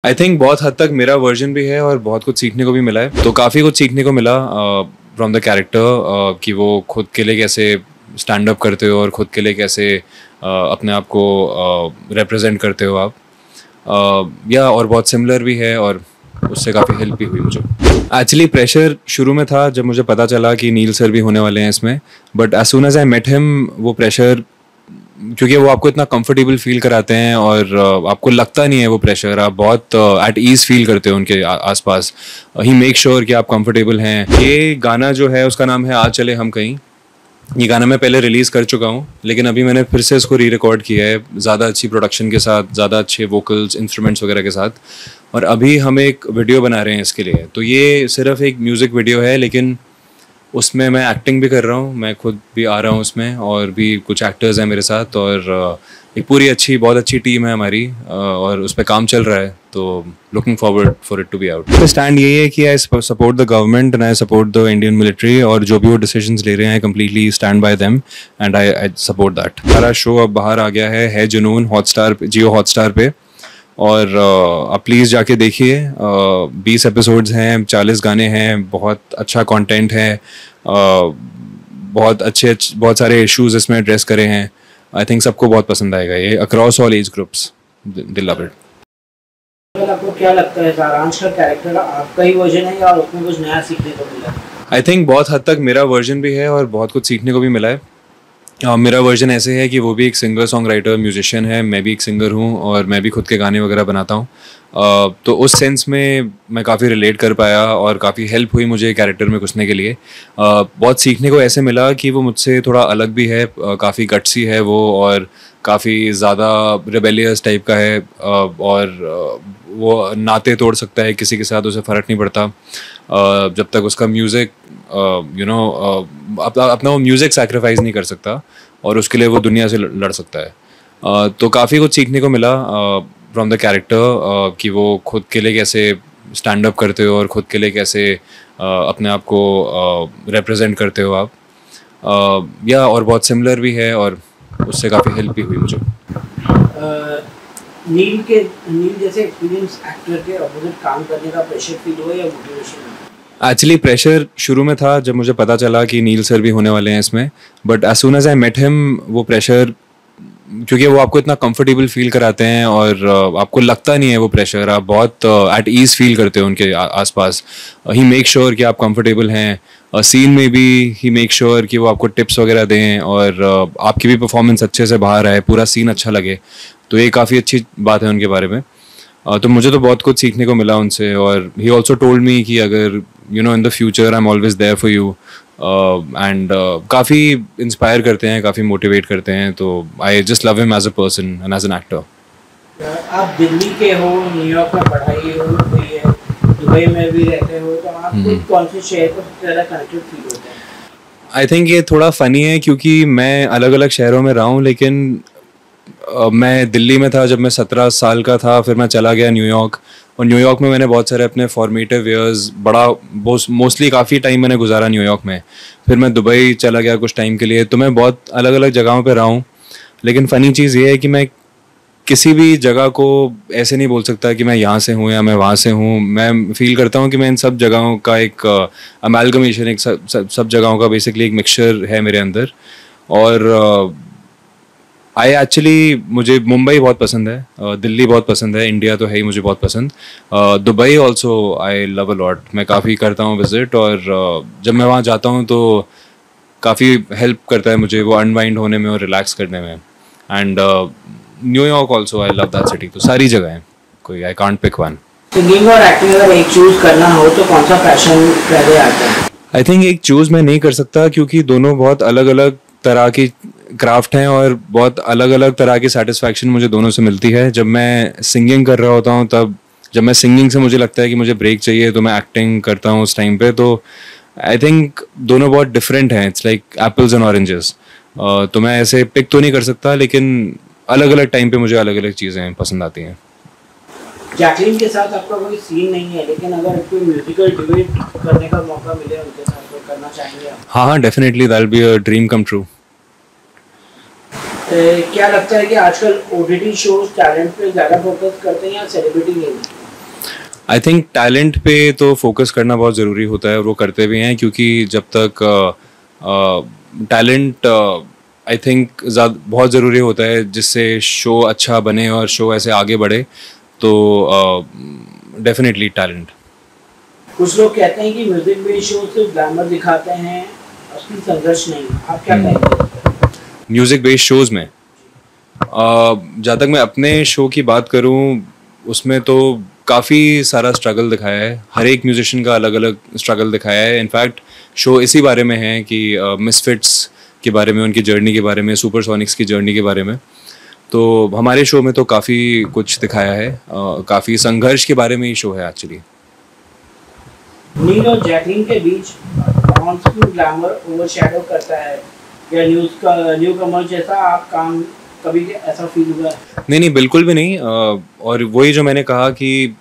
I think बहुत हद तक मेरा वर्जन भी है और बहुत कुछ सीखने को भी मिला है। तो काफ़ी कुछ सीखने को मिला फ्रॉम द कैरेक्टर कि वो खुद के लिए कैसे स्टैंड अप करते हो और खुद के लिए कैसे अपने आप को रिप्रेजेंट करते हो आप। या और बहुत सिमिलर भी है और उससे काफ़ी हेल्प भी हुई मुझे। एक्चुअली प्रेशर शुरू में था जब मुझे पता चला कि नील सर भी होने वाले हैं इसमें, but as soon as I met him वो प्रेशर, क्योंकि वो आपको इतना कंफर्टेबल फील कराते हैं और आपको लगता नहीं है वो प्रेशर, आप बहुत एट ईज फील करते हो उनके आसपास। ही मेक श्योर कि आप कंफर्टेबल हैं। ये गाना जो है उसका नाम है आ चले हम कहीं। ये गाना मैं पहले रिलीज़ कर चुका हूँ, लेकिन अभी मैंने फिर से इसको री रिकॉर्ड किया है ज़्यादा अच्छी प्रोडक्शन के साथ, ज़्यादा अच्छे वोकल्स इंस्ट्रूमेंट्स वगैरह के साथ। और अभी हम एक वीडियो बना रहे हैं इसके लिए। तो ये सिर्फ एक म्यूज़िक वीडियो है, लेकिन उसमें मैं एक्टिंग भी कर रहा हूँ, मैं खुद भी आ रहा हूँ उसमें, और भी कुछ एक्टर्स हैं मेरे साथ, और एक पूरी अच्छी बहुत अच्छी टीम है हमारी और उस पर काम चल रहा है। तो looking forward for it to be out. तो स्टैंड यही है कि I support the government and I support the Indian military, और जो भी वो डिसीजंस ले रहे हैं I completely stand by them and I support that. हमारा शो अब बाहर आ गया है जुनून हॉटस्टार, जियो हॉटस्टार पे, और आप प्लीज़ जाके देखिए। 20 एपिसोड्स हैं, 40 गाने हैं, बहुत अच्छा कंटेंट है, बहुत सारे इश्यूज इसमें एड्रेस करे हैं। आई थिंक सबको बहुत पसंद आएगा ये, across all age groups, they love it. आपको क्या लगता है सारांश का कैरेक्टर आपका ही वर्जन है या उसमें कुछ नया सीखने को मिला? आई थिंक बहुत हद तक मेरा वर्जन भी है और बहुत कुछ सीखने को भी मिला है। मेरा वर्जन ऐसे है कि वो भी एक सिंगर सॉन्ग राइटर म्यूजिशियन है, मैं भी एक सिंगर हूँ और मैं भी खुद के गाने वगैरह बनाता हूँ। तो उस सेंस में मैं काफ़ी रिलेट कर पाया और काफ़ी हेल्प हुई मुझे कैरेक्टर में घुसने के लिए। बहुत सीखने को ऐसे मिला कि वो मुझसे थोड़ा अलग भी है, काफ़ी गट्सी है वो, और काफ़ी ज़्यादा रिबेलियस टाइप का है, और वो नाते तोड़ सकता है किसी के साथ, उसे फ़र्क नहीं पड़ता जब तक उसका म्यूज़िक अपना वो म्यूज़िक सैक्रिफाइस नहीं कर सकता, और उसके लिए वो दुनिया से लड़ सकता है। तो काफ़ी कुछ सीखने को मिला फ्रॉम द कैरेक्टर कि वो खुद के लिए कैसे स्टैंड अप करते हो और खुद के लिए कैसे अपने आप को रिप्रेजेंट करते हो आप। या और बहुत सिमिलर भी है और उससे काफ़ी हेल्प भी हुई मुझे। नील जैसे एक्सपीरियंस एक्टर के अपोजिट काम करने का प्रेशर फील हुआ या मोटिवेशन? एक्चुअली प्रेशर शुरू में था जब मुझे पता चला कि नील सर भी होने वाले हैं इसमें, but as soon as I met him वो प्रेशर, क्योंकि वो आपको इतना कंफर्टेबल फील कराते हैं और आपको लगता नहीं है वो प्रेशर, आप बहुत एट ईज फील करते हो उनके आसपास। ही मेक श्योर कि आप कंफर्टेबल हैं। सीन में भी ही मेक श्योर कि वो आपको टिप्स वगैरह दें और आपकी भी परफॉर्मेंस अच्छे से बाहर आए, पूरा सीन अच्छा लगे। तो ये काफ़ी अच्छी बात है उनके बारे में। तो मुझे तो बहुत कुछ सीखने को मिला उनसे, और ही ऑल्सो टोल्ड मी कि अगर in the future I am always there for you, and काफ़ी इंस्पायर करते हैं, काफ़ी मोटिवेट करते हैं। तो I just love him as a person and as an actor. आप दिल्ली के हो, न्यूयॉर्क में पढ़ाई हुई है, दुबई में भी रहते हो, तो आपको कौन से शहर को सबसे ज़्यादा कनेक्टेड फील होता है? आई थिंक ये थोड़ा फ़नी है क्योंकि मैं अलग अलग शहरों में रहा हूँ, लेकिन मैं दिल्ली में था जब मैं 17 साल का था, फिर मैं चला गया न्यूयॉर्क, और न्यूयॉर्क में मैंने बहुत सारे अपने फॉर्मेटिव ईयर्स, मोस्टली काफ़ी टाइम मैंने गुजारा न्यूयॉर्क में। फिर मैं दुबई चला गया कुछ टाइम के लिए, तो मैं बहुत अलग अलग जगहों पे रहा हूँ। लेकिन फ़नी चीज़ ये है कि मैं किसी भी जगह को ऐसे नहीं बोल सकता कि मैं यहाँ से हूँ या मैं वहाँ से हूँ। मैं फील करता हूँ कि मैं इन सब जगहों का एक अमेलगमेशन, एक सब जगहों का बेसिकली एक मिक्सचर है मेरे अंदर। और मुझे मुंबई बहुत पसंद है, दिल्ली बहुत पसंद है, इंडिया तो है ही मुझे बहुत पसंद। Dubai also I love a lot, मैं काफ़ी करता हूँ विजिट, और जब मैं वहाँ जाता हूँ तो काफ़ी हेल्प करता है मुझे वो अनवाइंड होने में और रिलैक्स करने में। And New York also I love that city. तो सारी जगह हैं, कोई I can't pick one. Singing और एक्टिंग अगर एक चूज करना हो तो कौन सा पैशन पहले आता है? आई थिंक एक चूज़ मैं नहीं कर सकता, क्योंकि दोनों बहुत अलग अलग तरह की क्राफ्ट हैं और बहुत अलग अलग तरह की सेटिस्फैक्शन मुझे दोनों से मिलती है। जब मैं सिंगिंग कर रहा होता हूँ, तब जब मैं सिंगिंग से मुझे लगता है कि मुझे ब्रेक चाहिए, तो मैं एक्टिंग करता हूँ उस टाइम पे। तो आई थिंक दोनों बहुत डिफरेंट हैं, it's like apples and oranges. तो मैं ऐसे पिक तो नहीं कर सकता, लेकिन अलग अलग टाइम पे मुझे अलग अलग चीज़ें पसंद आती हैं। जैकलीन के साथ आपका कोई सीन नहीं है, लेकिन अगर कोई म्यूजिकल डिबेट करने का मौका मिले उनके साथ, तो करना चाहेंगे आप? हाँ, definitely, that will be a dream come true. क्या लगता है कि आजकल ओटीटी शोज टैलेंट पे ज़्यादा फोकस करते हैं या celebrity game? I think talent पे तो फोकस करना बहुत ज़रूरी होता है और वो करते भी हैं, क्योंकि जब तक टैलेंट आई थिंक बहुत ज़रूरी होता है जिससे शो अच्छा बने और शो ऐसे आगे बढ़े, तो डेफिनेटली टैलेंट। कुछ लोग कहते हैं कि म्यूजिक बेस्ड शो सिर्फ ग्लैमर दिखाते हैं, असली संघर्ष नहीं। आप क्या कहेंगे म्यूज़िक बेस्ड शोज़ में? जहाँ तक मैं अपने शो की बात करूँ, उसमें तो काफ़ी सारा स्ट्रगल दिखाया है। हर एक म्यूजिशियन का अलग अलग स्ट्रगल दिखाया है। इनफैक्ट शो इसी बारे में है कि मिसफिट्स के बारे में, उनकी जर्नी के बारे में, सुपरसोनिक्स की जर्नी के बारे में। तो हमारे शो में तो काफ़ी कुछ दिखाया है, काफ़ी संघर्ष के बारे में ही शो है एक्चुअली। नील और जैकलीन के बीच ऑन स्क्रीन ग्लैमर ओवरशैडो करता है, या न्यू कमर जैसा आप काम कभी ऐसा फील हुआ है? नहीं, बिल्कुल भी नहीं। और वही जो मैंने कहा कि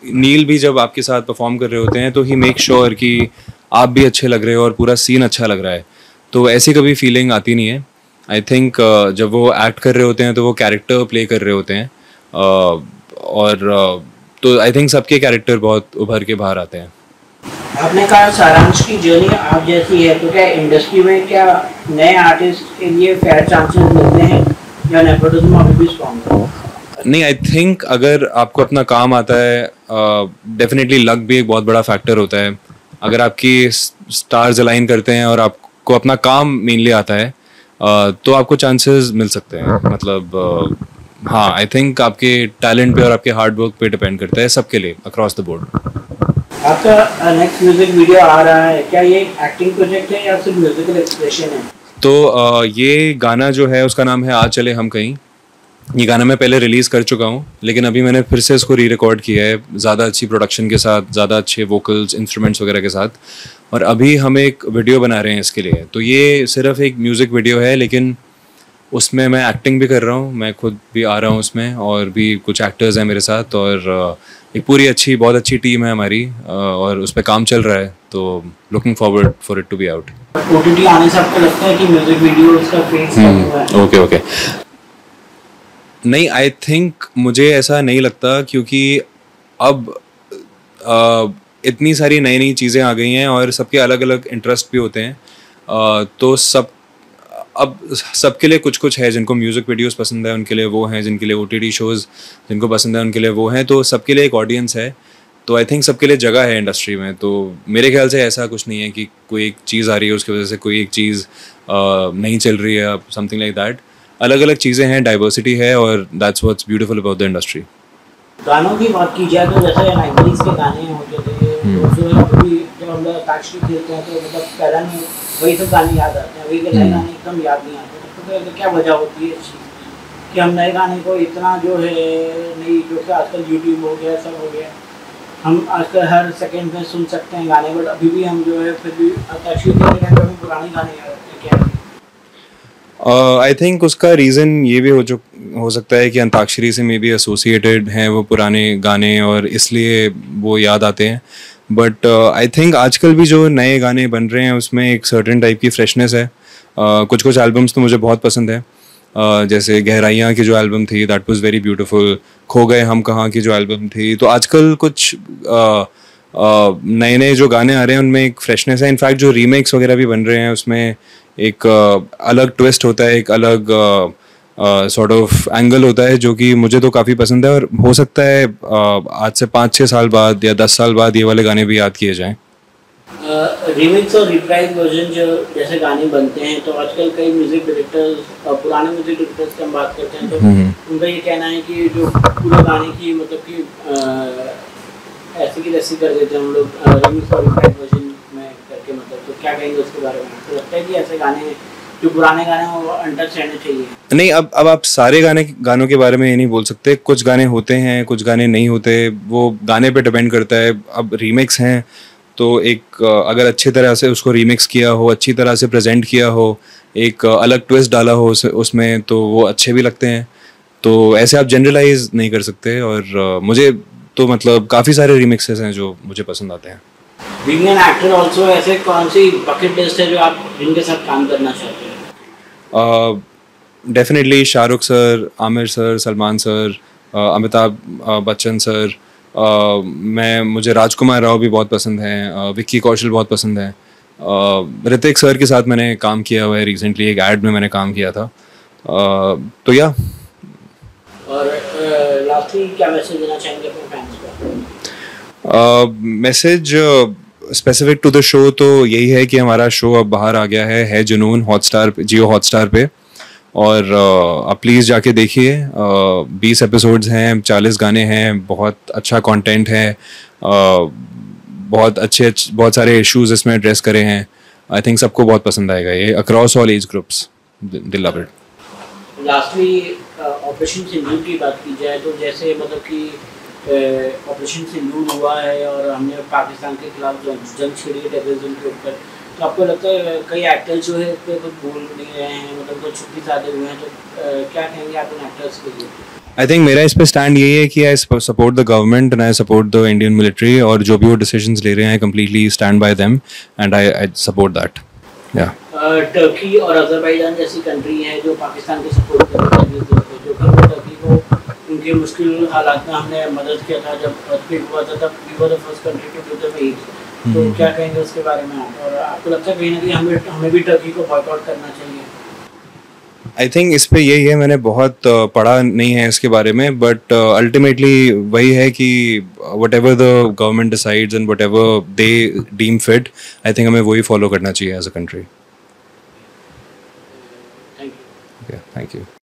नील भी जब आपके साथ परफॉर्म कर रहे होते हैं तो ही मेक श्योर कि आप भी अच्छे लग रहे हो और पूरा सीन अच्छा लग रहा है, तो ऐसी कभी फीलिंग आती नहीं है। आई थिंक जब वो एक्ट कर रहे होते हैं तो वो कैरेक्टर प्ले कर रहे होते हैं, और तो आई थिंक सबके कैरेक्टर बहुत उभर के बाहर आते हैं। आपने कहा सारांश की जर्नी आप जैसी है, तो क्या इंडस्ट्री में क्या नए आर्टिस्ट के लिए फेयर चांसेस मिलते हैं या नेपोटिज्म अभी भी स्ट्रॉन्ग है? नहीं, आई थिंक अगर आपको अपना काम आता है, डेफिनेटली लक भी एक बहुत बड़ा फैक्टर होता है। अगर आपकी स्टार्स अलाइन करते हैं और आपको अपना काम मेनली आता है, तो आपको चांसेस मिल सकते हैं। मतलब हाँ, आई थिंक आपके टैलेंट पे और आपके हार्ड वर्क पे डिपेंड करता है, सबके लिए अक्रॉस द बोर्ड। आपका नेक्स्ट म्यूजिक वीडियो आ रहा है, क्या ये एक्टिंग प्रोजेक्ट है या सिर्फ म्यूजिकल एक्सप्रेशन है? तो ये गाना जो है उसका नाम है आ चले हम कहीं। ये गाना मैं पहले रिलीज़ कर चुका हूँ, लेकिन अभी मैंने फिर से इसको री रिकॉर्ड किया है ज़्यादा अच्छी प्रोडक्शन के साथ, ज़्यादा अच्छे वोकल्स, इंस्ट्रूमेंट्स वगैरह के साथ, और अभी हम एक वीडियो बना रहे हैं इसके लिए। तो ये सिर्फ एक म्यूज़िक वीडियो है, लेकिन उसमें मैं एक्टिंग भी कर रहा हूँ, मैं खुद भी आ रहा हूँ उसमें, और भी कुछ एक्टर्स हैं मेरे साथ, और एक पूरी अच्छी, बहुत अच्छी टीम है हमारी, और उस पर काम चल रहा है। तो looking forward for it to be out. OTT आने से आपको लगता है कि म्यूजिक वीडियो इसका फेस कम हुआ है? ओके। नहीं, आई थिंक मुझे ऐसा नहीं लगता, क्योंकि अब इतनी सारी नई नई चीज़ें आ गई हैं और सबके अलग अलग इंटरेस्ट भी होते हैं। तो अब सबके लिए कुछ कुछ है। जिनको म्यूज़िक वीडियोस पसंद है उनके लिए वो हैं, जिनके लिए ओटीटी शोज़ जिनको पसंद है उनके लिए वो हैं। तो सबके लिए एक ऑडियंस है, तो आई थिंक सबके लिए जगह है इंडस्ट्री में। तो मेरे ख्याल से ऐसा कुछ नहीं है कि कोई एक चीज़ आ रही है उसकी वजह से कोई एक चीज़ नहीं चल रही है, समथिंग लाइक दैट। अलग अलग चीज़ें हैं, डाइवर्सिटी है, और that's what's beautiful about the industry. गानों की बात की जाए तो जैसे 90s के गाने होते थे, तो जो है अभी जब हम लोग अंताक्षरी खेलते हैं तो मतलब पहला में वही सब गाने याद आते हैं, अभी के नए गाने एकदम याद नहीं आते। तो क्या वजह होती है इस चीज़ की कि हम नए गाने को इतना जो है नहीं, जो कि आजकल यूट्यूब हो गया, सब हो गया, हम आजकल हर सेकंड में सुन सकते हैं गाने, बट अभी भी हम जो है फिर भी अंताक्षरी खेलते हैं तो हमें पुराने गाने याद आते हैं? क्या आई थिंक उसका रीज़न ये भी हो सकता है कि अंताक्षरी से मे बी एसोसिएटेड हैं वो पुराने गाने, और इसलिए वो याद आते हैं। बट आई थिंक आजकल भी जो नए गाने बन रहे हैं उसमें एक सर्टेन टाइप की फ्रेशनेस है। कुछ कुछ एल्बम्स तो मुझे बहुत पसंद है, जैसे गहराइयाँ की जो एल्बम थी, दैट वाज वेरी ब्यूटीफुल। खो गए हम कहाँ की जो एल्बम थी। तो आजकल कुछ नए नए जो गाने आ रहे हैं उनमें एक फ्रेशनेस है। इनफैक्ट जो रीमेक्स वगैरह भी बन रहे हैं उसमें एक अलग ट्विस्ट होता है, एक अलग सॉर्ट ऑफ एंगल होता है, जो कि मुझे तो काफ़ी पसंद है। और हो सकता है आज से 5-6 साल बाद या 10 साल बाद ये वाले गाने भी याद किए जाएं। रीमिक्स और रिप्राइज वर्जन जो जैसे गाने बनते हैं, तो आजकल कई म्यूजिक डायरेक्टर्स, पुराने म्यूजिक डायरेक्टर्स की हम बात करते हैं तो उनका ये कहना है कि जो पूरे गाने की मतलब कि ऐसी की तैसी कर देते हैं हम लोग रीमिक्स और रिप्राइज वर्जन में करके। मतलब तो क्या कहेंगे उसके बारे में? आपको लगता है कि ऐसे गाने जो पुराने गाने हैं वो अनटच रहने चाहिए? नहीं, अब आप सारे गानों के बारे में ये नहीं बोल सकते। कुछ गाने होते हैं, कुछ गाने नहीं होते, वो गाने पे डिपेंड करता है। अब रीमिक्स हैं तो एक अगर अच्छी तरह से उसको रीमिक्स किया हो, अच्छी तरह से प्रेजेंट किया हो, एक अलग ट्विस्ट डाला हो उसमें, तो वो अच्छे भी लगते हैं। तो ऐसे आप जनरलाइज नहीं कर सकते। और मुझे तो मतलब काफ़ी सारे रीमिक्सेस हैं जो मुझे पसंद आते हैं। बीइंग एन एक्टर ऑल्सो, ऐसे कौन सी बकेट लिस्ट है जो आप जिनके साथ काम करना चाहते हैं? Definitely Shahrukh sir, Aamir sir, Salman sir, Amitabh Bachchan sir, मुझे राजकुमार राव भी बहुत पसंद है, विक्की कौशल बहुत पसंद है, ऋतिक सर के साथ मैंने काम किया हुआ है रिसेंटली, एक ऐड में मैंने काम किया था। तो या और लास्टली क्या मैसेज देना चाहेंगे अपने फैंस को? Message specific to the show तो यही है कि हमारा शो अब बाहर आ गया है जुनून हॉटस्टार, जियो हॉटस्टार पे, और आप प्लीज़ जाके देखिए। 20 एपिसोड्स हैं, 40 गाने हैं, बहुत अच्छा कंटेंट है, बहुत सारे इश्यूज इसमें एड्रेस करे हैं। आई थिंक सबको बहुत पसंद आएगा ये, across all age groups, they love it. Lastly operation Sindoor की बात की जाए तो जैसे मतलब कि ऑपरेशन सिंदूर हुआ है और हमने पाकिस्तान के खिलाफ जंग छेड़ी है टेररिज्म के ऊपर, तो आपको लगता है कई एक्टर्स जो है इस पर कुछ बोल नहीं रहे हैं, मतलब कुछ छुट्टी साधे हुए हैं, तो क्या कहेंगे आप उन एक्टर्स के लिए? आई थिंक मेरा इस पे स्टैंड यही है कि I support the government and I support the Indian military, और जो भी वो डिसीजंस ले रहे हैं completely stand by them and I support that. या टर्की और अजरबैजान जैसी कंट्री है जो पाकिस्तान को सपोर्ट करती है, जो कि वो टर्की को उनके मुश्किल हालात में हमने मदद किया था, जब अर्थक्वेक हुआ था तब we were the first country to do the aid. तो क्या कहेंगे उसके बारे में आप? और आपको लगता है कहीं ना कहीं हमें भी टर्की को बॉयकॉट करना चाहिए? आई थिंक इस पे यही है, मैंने बहुत पढ़ा नहीं है इसके बारे में, बट अल्टीमेटली वही है कि whatever the government decides and whatever they deem fit, I think हमें वही फॉलो करना चाहिए as a country. Thank you. Thank you.